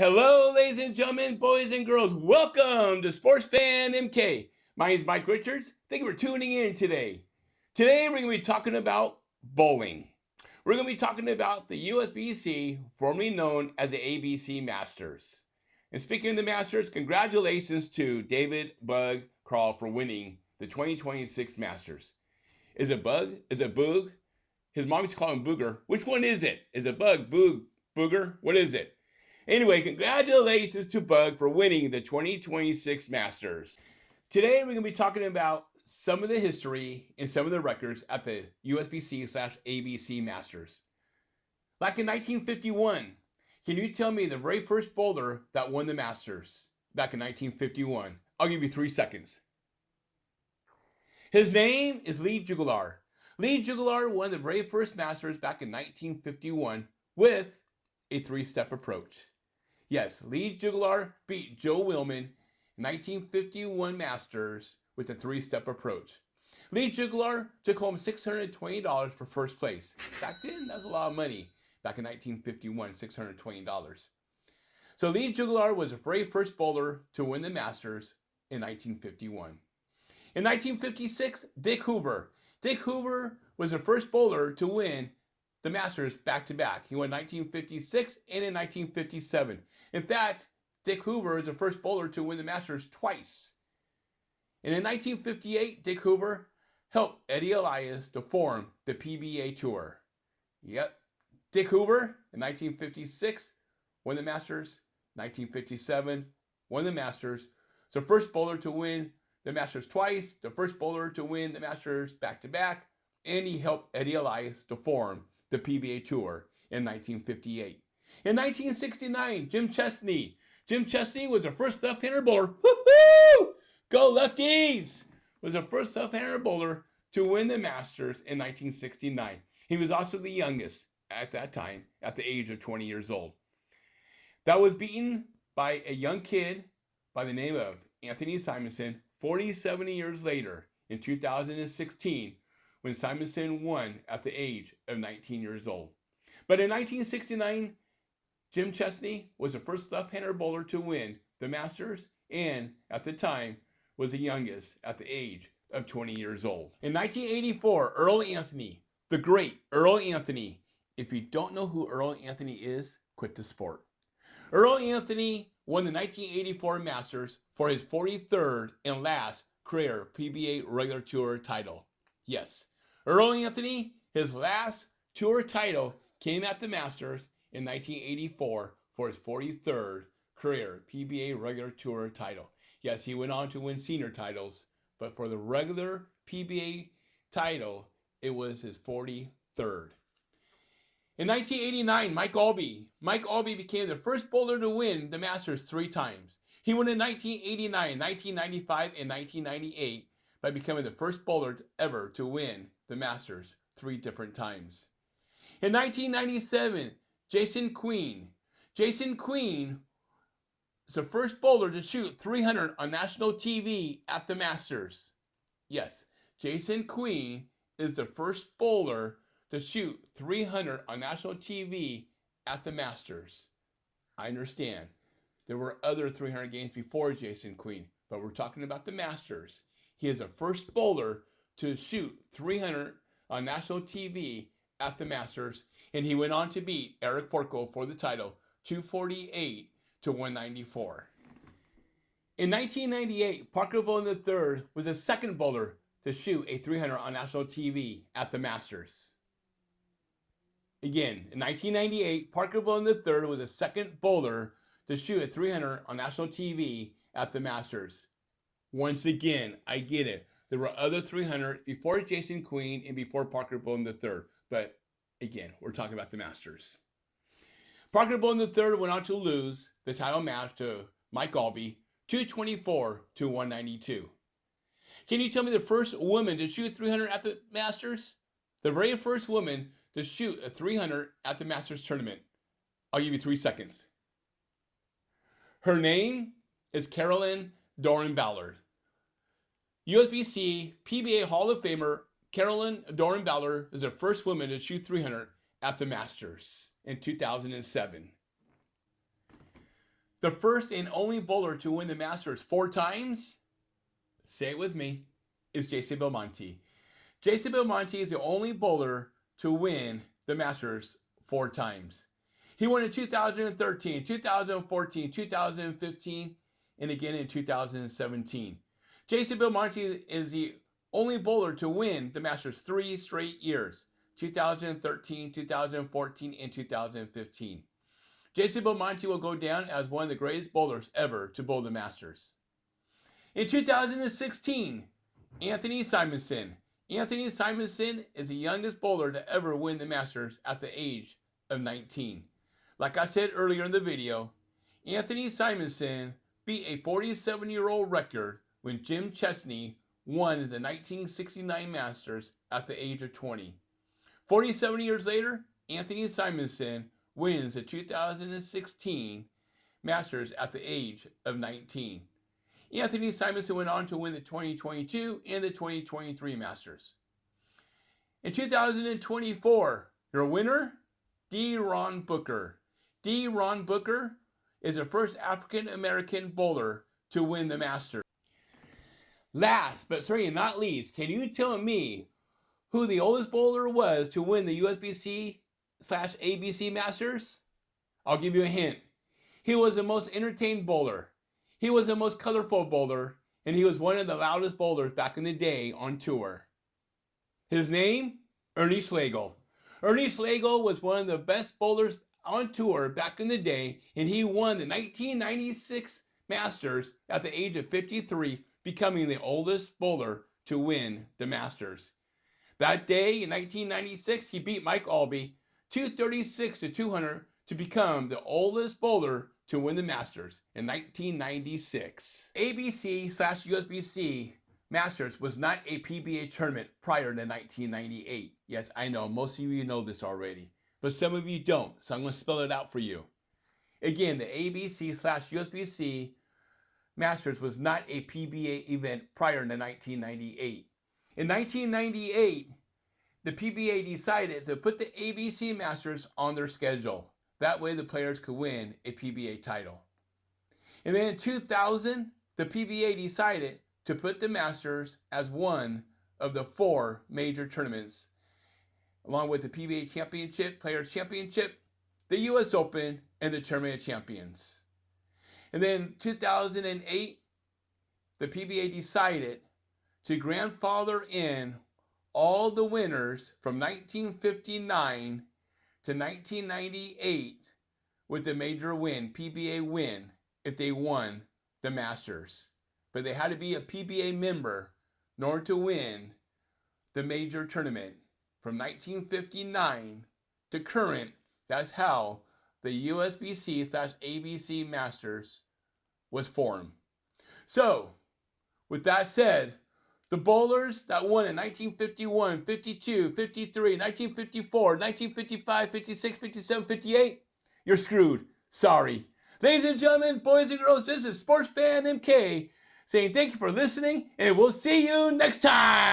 Hello, ladies and gentlemen, boys and girls. Welcome to Sports Fan MK. My name is Mike Richards. Thank you for tuning in today. Today, we're going to be talking about bowling. We're going to be talking about the USBC, formerly known as the ABC Masters. And speaking of the Masters, congratulations to David Bug Crawl for winning the 2026 Masters. Is it Bug? Is it Boog? His mom used to call him Booger. Which one is it? Is it Bug, Boog, Booger? What is it? Anyway, congratulations to Bug for winning the 2026 Masters. Today, we're going to be talking about some of the history and some of the records at the USBC/ABC Masters. Back in 1951, can you tell me the very first bowler that won the Masters back in 1951? I'll give you 3 seconds. His name is Lee Jugglar. Lee Jugglar won the very first Masters back in 1951 with a three-step approach. Yes, Lee Jugglar beat Joe Willman in 1951 Masters with a three-step approach. Lee Jugglar took home $620 for first place. Back then, that was a lot of money. Back in 1951, $620. So Lee Jugglar was the very first bowler to win the Masters in 1951. In 1956, Dick Hoover. Dick Hoover was the first bowler to win the Masters back-to-back. He won 1956 and in 1957. In fact, Dick Hoover is the first bowler to win the Masters twice. And in 1958, Dick Hoover helped Eddie Elias to form the PBA Tour. Yep, Dick Hoover in 1956 won the Masters. 1957 won the Masters. So first bowler to win the Masters twice, the first bowler to win the Masters back-to-back, and he helped Eddie Elias to form the PBA Tour in 1958. In 1969, Jim Chesney. Jim Chesney was the first left-hander bowler. Woo-hoo! Go lefties! Was the first left-hander bowler to win the Masters in 1969. He was also the youngest at that time, at the age of 20 years old. That was beaten by a young kid by the name of Anthony Simonson 47 years later in 2016, when Simonson won at the age of 19 years old. But in 1969, Jim Chesney was the first left-hander bowler to win the Masters, and at the time was the youngest at the age of 20 years old. In 1984, Earl Anthony, the great Earl Anthony. If you don't know who Earl Anthony is, quit the sport. Earl Anthony won the 1984 Masters for his 43rd and last career PBA regular tour title. Yes, Earl Anthony, his last tour title came at the Masters in 1984 for his 43rd career PBA regular tour title. Yes, he went on to win senior titles, but for the regular PBA title, it was his 43rd. In 1989, Mike Albee. Mike Albee became the first bowler to win the Masters 3 times. He won in 1989, 1995, and 1998 by becoming the first bowler ever to win the Masters 3 different times. In 1997, Jason Queen. Jason Queen is the first bowler to shoot 300 on national TV at the Masters. Yes, Jason Queen is the first bowler to shoot 300 on national TV at the Masters. I understand. There were other 300 games before Jason Queen, but we're talking about the Masters. He is the first bowler to shoot 300 on national TV at the Masters, and he went on to beat Eric Forkel for the title, 248 to 194. In 1998, Parker Bowen III was the second bowler to shoot a 300 on national TV at the Masters. Again, in 1998, Parker Bowen III was the second bowler to shoot a 300 on national TV at the Masters. Once again, I get it. There were other 300 before Jason Queen and before Parker Bowen III. But again, we're talking about the Masters. Parker Bowen III went on to lose the title match to Mike Albee, 224 to 192. Can you tell me the first woman to shoot 300 at the Masters? The very first woman to shoot a 300 at the Masters tournament. I'll give you 3 seconds. Her name is Carolyn Doran Ballard. USBC PBA Hall of Famer Carolyn Doran Ballard is the first woman to shoot 300 at the Masters in 2007. The first and only bowler to win the Masters 4 times, say it with me, is Jason Belmonte. Jason Belmonte is the only bowler to win the Masters 4 times. He won in 2013, 2014, 2015, and again in 2017. Jason Belmonte is the only bowler to win the Masters 3 straight years, 2013, 2014, and 2015. Jason Belmonte will go down as one of the greatest bowlers ever to bowl the Masters. In 2016, Anthony Simonsen. Anthony Simonsen is the youngest bowler to ever win the Masters at the age of 19. Like I said earlier in the video, Anthony Simonsen beat a 47-year-old record when Jim Chesney won the 1969 Masters at the age of 20. 47 years later, Anthony Simonsen wins the 2016 Masters at the age of 19. Anthony Simonsen went on to win the 2022 and the 2023 Masters. In 2024, your winner, D. Ron Booker. D. Ron Booker is the first African-American bowler to win the Masters. Last, but certainly not least, can you tell me who the oldest bowler was to win the USBC/ABC Masters? I'll give you a hint. He was the most entertained bowler. He was the most colorful bowler, and he was one of the loudest bowlers back in the day on tour. His name? Ernie Schlegel. Ernie Schlegel was one of the best bowlers on tour back in the day, and he won the 1996 Masters at the age of 53, becoming the oldest bowler to win the Masters. That day in 1996, he beat Mike Albee 236 to 200 to become the oldest bowler to win the Masters in 1996. ABC/USBC Masters was not a PBA tournament prior to 1998. Yes, I know, most of you know this already, but some of you don't, so I'm going to spell it out for you. Again, the ABC/USBC Masters was not a PBA event prior to 1998. In 1998, the PBA decided to put the ABC Masters on their schedule. That way the players could win a PBA title. And then in 2000, the PBA decided to put the Masters as one of the 4 major tournaments, along with the PBA Championship, Players Championship, the US Open, and the Tournament of Champions. And then in 2008, the PBA decided to grandfather in all the winners from 1959 to 1998 with a major win, PBA win, if they won the Masters. But they had to be a PBA member in order to win the major tournament from 1959 to current. That's how the USBC/ABC Masters was formed. So, with that said, the bowlers that won in 1951, 52, 53, 1954, 1955, 56, 57, 58, you're screwed. Sorry. Ladies and gentlemen, boys and girls, this is Sports Fan MK saying thank you for listening, and we'll see you next time.